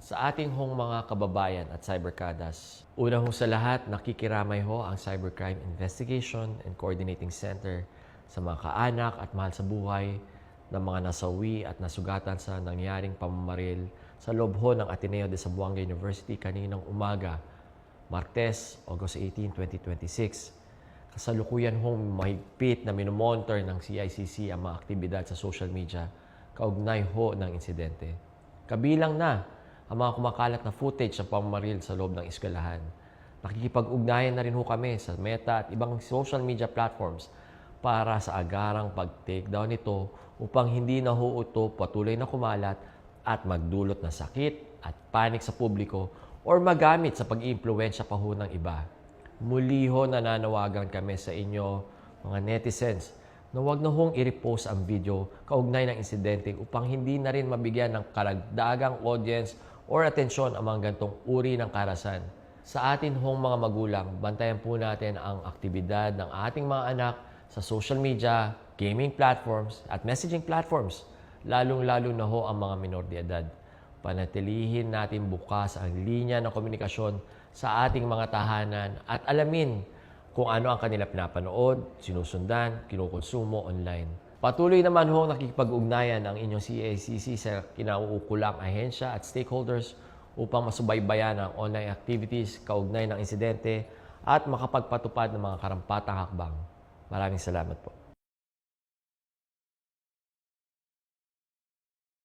sa ating hong mga kababayan at cyberkadas. Una ho sa lahat, nakikiramay ho ang Cybercrime Investigation and Coordinating Center sa mga kaanak at mahal sa buhay ng mga nasawi at nasugatan sa nangyaring pamamaril sa loob ho ng Ateneo de Zamboanga University kaninang umaga, Martes, August 18, 2026. Kasalukuyan hong mahigpit na minomonitor ng CICC ang mga aktibidad sa social media kaugnay ho ng insidente. Kabilang na ang mga kumakalat na footage ng pamamaril sa loob ng eskwelahan. Nakikipag-ugnayan na rin ho kami sa Meta at ibang social media platforms para sa agarang pag-take down nito upang hindi na ho ito patuloy na kumalat at magdulot ng sakit at panik sa publiko or magamit sa pag-iimpluwensya pa ho ng iba. Muli ho nananawagan kami sa inyo, mga netizens, na huwag na hong i-repost ang video kaugnay ng insidente upang hindi na rin mabigyan ng karagdagang audience or atensyon ang mga gantong uri ng karahasan. Sa atin hong mga magulang, bantayan po natin ang aktibidad ng ating mga anak sa social media, gaming platforms at messaging platforms, lalong-lalo na ho ang mga minor de edad. Panatilihin natin bukas ang linya ng komunikasyon sa ating mga tahanan at alamin kung ano ang kanila pinapanood, sinusundan, kinukonsumo online. Patuloy naman ho nakikipag-ugnayan ang inyong CICC sa kinauukulang ahensya at stakeholders upang masubaybayan ang online activities kaugnay ng insidente at makapagpatupad ng mga karampatang hakbang. Maraming salamat po.